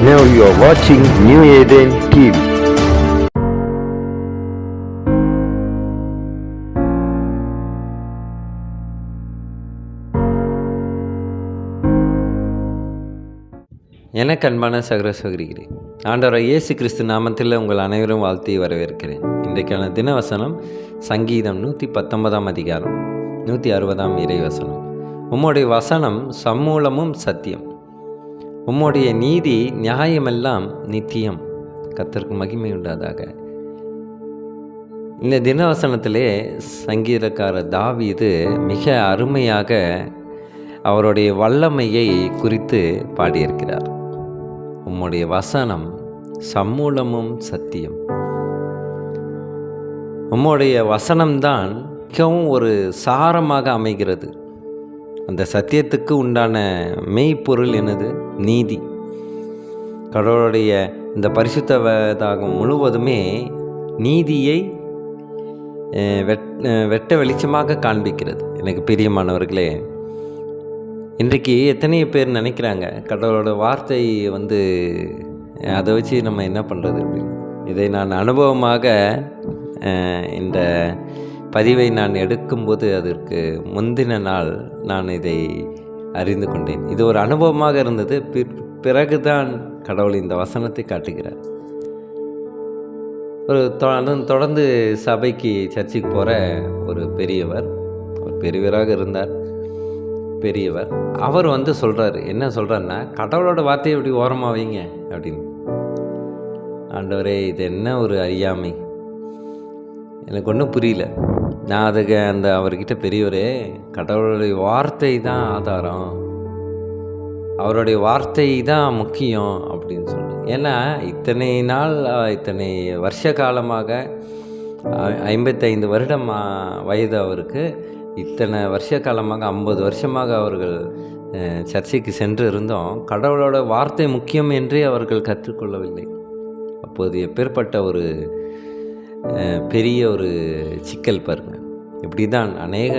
Now you are watching New Eden TV. எனக்கு அன்பான சகோதர சகோதரிகளே, ஆண்டவர் இயேசு கிறிஸ்து நாமத்தில் உங்கள் அனைவரும் வாழ்த்தி வரவேற்கிறேன். இன்றைக்கான தினவசனம் சங்கீதம் 119 அதிகாரம் 160 இறைவசனம். உம்முடைய வசனம் சம்மூலமும் சத்தியம், உம்முடைய நீதி நியாயமெல்லாம் நித்தியம். கர்த்தருக்கு மகிமை உண்டாதாக. இந்த தினவசனத்திலே சங்கீதக்காரர் தாவீது மிக அருமையாக அவருடைய வல்லமையை குறித்து பாடியிருக்கிறார். உம்முடைய வசனம் சம்மூலமும் சத்தியம். உம்முடைய வசனம்தான் மிகவும் ஒரு சாரமாக அமைகிறது. அந்த சத்தியத்துக்கு உண்டான மெய்ப்பொருள் என்னது? நீதி. கடவுளுடைய இந்த பரிசுத்த வேதாகம் முழுவதுமே நீதியை வெட்ட வெளிச்சமாக காண்பிக்கிறது. எனக்கு பிரியமானவர்களே, இன்றைக்கு எத்தனை பேர் நினைக்கிறாங்க கடவுளோட வார்த்தை அதை வச்சு நம்ம என்ன பண்ணுறது அப்படின்னு. இதை நான் அனுபவமாக இந்த பதிவை நான் எடுக்கும்போது அதற்கு முந்தின நாள் நான் இதை அறிந்து கொண்டேன். இது ஒரு அனுபவமாக இருந்தது. பிறகுதான் கடவுள் இந்த வசனத்தை காட்டுகிறார். தொடர்ந்து சபைக்கு சர்ச்சுக்கு போகிற ஒரு பெரியவராக இருந்தார். பெரியவர் அவர் சொல்கிறாரு, என்ன சொல்கிறாருன்னா, கடவுளோட வார்த்தையை இப்படி ஓரமாக வைங்க அப்படின்னு. ஆண்டவரே, இது என்ன ஒரு அறியாமை, எனக்கு ஒன்றும் புரியல. நான் அதுக்கு அவர்கிட்ட, பெரியவரே, கடவுளுடைய வார்த்தை தான் ஆதாரம், அவருடைய வார்த்தை தான் முக்கியம் அப்படின்னு சொன்னேன். ஏன்னா இத்தனை வருஷ காலமாக 55 வருடம் வயது அவருக்கு. இத்தனை வருஷ காலமாக 50 வருஷமாக அவர்கள் சர்ச்சைக்கு சென்று இருந்தோம். கடவுளோட வார்த்தை முக்கியம் என்றே அவர்கள் கற்றுக்கொள்ளவில்லை. அப்போது எப்பேற்பட்ட ஒரு பெரிய ஒரு சிக்கல் பாருங்கள். இப்படி தான் அநேக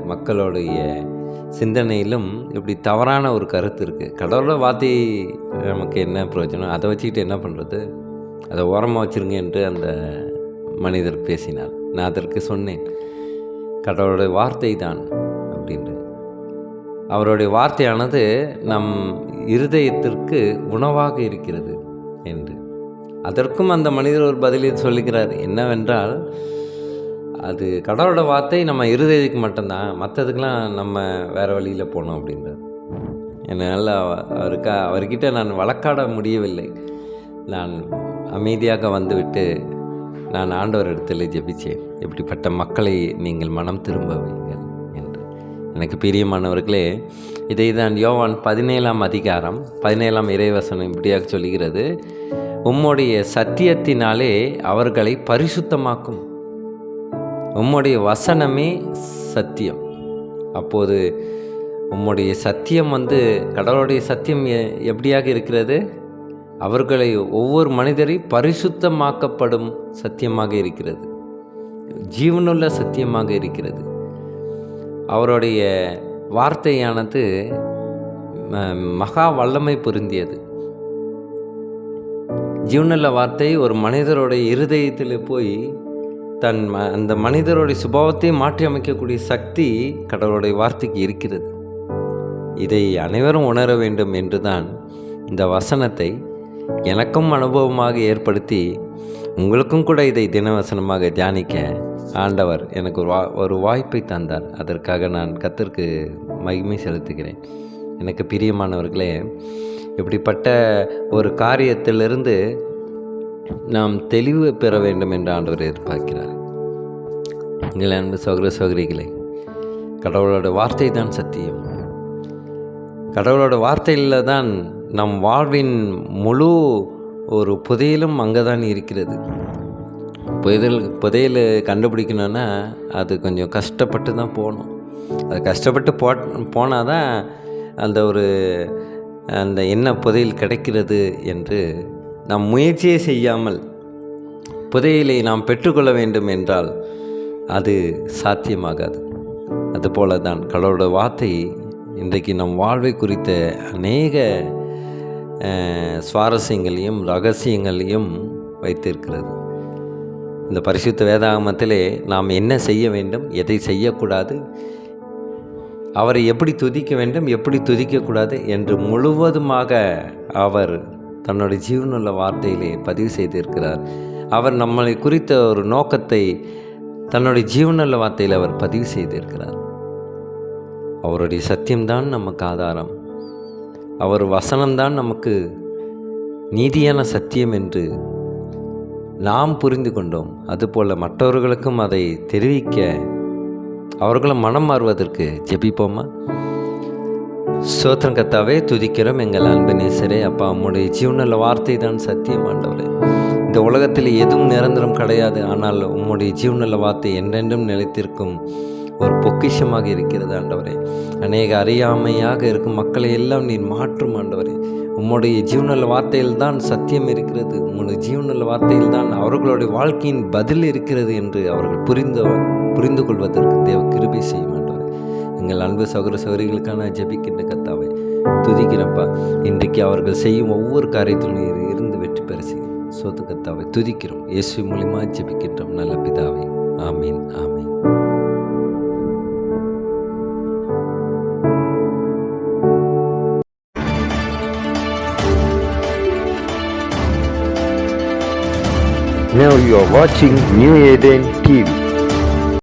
மக்களுடைய சிந்தனையிலும் இப்படி தவறான ஒரு கருத்து இருக்குது. கடவுளோட வார்த்தை நமக்கு என்ன பிரயோஜனம், அதை வச்சுக்கிட்டு என்ன பண்ணுறது, அதை ஓரமாக வச்சுருங்க என்று அந்த மனிதர் பேசினார். நான் அதற்கு சொன்னேன், கடவுளுடைய வார்த்தை தான் அப்படின்ட்டு. அவருடைய வார்த்தையானது நம் இருதயத்திற்கு உணவாக இருக்கிறது என்று. அதற்கும் அந்த மனிதர் ஒரு பதிலில் சொல்லுகிறார். என்னவென்றால், அது கடவுளோட வார்த்தை நம்ம இருதயத்துக்கு மட்டும்தான், மற்றதுக்கெலாம் நம்ம வேறு வழியில் போகணும் அப்படின்றார். என்னால் அவர்கிட்ட நான் வழக்காட முடியவில்லை. நான் அமைதியாக வந்துவிட்டு நான் ஆண்டவர் இடத்துல ஜெபிச்சேன், இப்படிப்பட்ட மக்களை நீங்கள் மனம் திரும்ப வைங்கள் என்று. எனக்கு பிரியமானவர்களே, இதை தான் யோவான் 17 அதிகாரம் 17 இறைவசனம் இப்படியாக சொல்கிறது, உம்முடைய சத்தியத்தினாலே அவர்களை பரிசுத்தமாக்கும். உம்முடைய வசனமே சத்தியம். அப்போது உம்முடைய சத்தியம் கடவுளுடைய சத்தியம் எப்படியாக இருக்கிறது? அவர்களை ஒவ்வொரு மனிதரை பரிசுத்தமாக்கப்படும் சத்தியமாக இருக்கிறது, ஜீவனுள்ள சத்தியமாக இருக்கிறது. அவருடைய வார்த்தையானது மகா வல்லமை பொருந்தியது. ஜீவனுள்ள வார்த்தை ஒரு மனிதருடைய இருதயத்தில் போய் அந்த மனிதருடைய சுபாவத்தை மாற்றி அமைக்கக்கூடிய சக்தி கடவுளுடைய வார்த்தைக்கு இருக்கிறது. இதை அனைவரும் உணர வேண்டும் என்றுதான் இந்த வசனத்தை எனக்கும் அனுபவமாக ஏற்படுத்தி உங்களுக்கும் கூட இதை தினவசனமாக தியானிக்க ஆண்டவர் எனக்கு ஒரு வாய்ப்பை தந்தார். அதற்காக நான் கர்த்தருக்கு மகிமை செலுத்துகிறேன். எனக்கு பிரியமானவர்களே, இப்படிப்பட்ட ஒரு காரியத்திலிருந்து நாம் தெளிவு பெற வேண்டும் என்று ஆண்டவர் எதிர்பார்க்கிறார். எங்கள் அன்பு சகோதர சகோதரிகளே, கடவுளோட வார்த்தை தான் சத்தியம். கடவுளோட வார்த்தையில் தான் நம் வாழ்வின் முழு ஒரு புதையலும் அங்கே தான் இருக்கிறது. புதையல் கண்டுபிடிக்கணுன்னா அது கொஞ்சம் கஷ்டப்பட்டு தான் போகணும். அது கஷ்டப்பட்டு போனால் தான் அந்த என்ன புதையல் கிடைக்கிறது என்று நாம் முயற்சியே செய்யாமல் புதையலை நாம் பெற்றுக்கொள்ள வேண்டும் என்றால் அது சாத்தியமாகாது. அதுபோல தான் கடவுளோட வார்த்தை இன்றைக்கு நம் வாழ்வை குறித்த அநேக சுவாரஸ்யங்களையும் ரகசியங்களையும் வைத்திருக்கிறது. இந்த பரிசுத்த வேதாகமத்திலே நாம் என்ன செய்ய வேண்டும், எதை செய்யக்கூடாது, அவரை எப்படி துதிக்க வேண்டும், எப்படி துதிக்கக்கூடாது என்று முழுவதுமாக அவர் தன்னுடைய ஜீவனுள்ள வார்த்தையிலே பதிவு செய்திருக்கிறார். அவர் நம்மளை குறித்த ஒரு நோக்கத்தை தன்னுடைய ஜீவனுள்ள வார்த்தையில் அவர் பதிவு செய்திருக்கிறார். அவருடைய சத்தியம்தான் நமக்கு ஆதாரம், அவர் வசனம்தான் நமக்கு நீதியான சத்தியம் என்று நாம் புரிந்து கொண்டோம். அதுபோல் மற்றவர்களுக்கும் அதை தெரிவிக்க அவர்களும் மனம் மாறுவதற்கு ஜெபிப்போமா? ஸ்தோத்திரம் கர்த்தாவே, துதிக்கிறோம் எங்கள் அன்பு நேசரே. அப்பா, உம்முடைய ஜீவனுள்ள வார்த்தை தான் சத்தியம் ஆண்டவரே. இந்த உலகத்தில் எதுவும் நிரந்தரம் கிடையாது, ஆனால் உம்முடைய ஜீவனுள்ள வார்த்தை என்றென்றும் நிலைத்திருக்கும் ஒரு பொக்கிஷமாக இருக்கிறது ஆண்டவரே. அநேக அறியாமையாக இருக்கும் மக்களை எல்லாம் நீர் மாற்றும் ஆண்டவரே. உம்முடைய ஜீவனுள்ள வார்த்தையில் தான் சத்தியம் இருக்கிறது, உம்முடைய ஜீவனுள்ள வார்த்தையில் தான் அவர்களுடைய வாழ்க்கையின் பதில் இருக்கிறது என்று அவர்கள் புரிந்து கொள்வதற்கு தேவ கிருபை செய்யும் ஆண்டவரே. எங்கள் அன்பு சகோதர சகோதரிகளுக்கான ஜெபிக்கின்ற கர்த்தாவே, துதிக்கிறப்பா. இன்றைக்கு அவர்கள் செய்யும் ஒவ்வொரு காரியத்திலும் இருந்து வெற்றி பெற செய்யும் சோத்து கர்த்தாவை துதிக்கிறோம். இயேசு மூலியமாக ஜெபிக்கின்றோம் நல்ல பிதாவே. ஆமீன், ஆமீன். Now you are watching New Eden TV.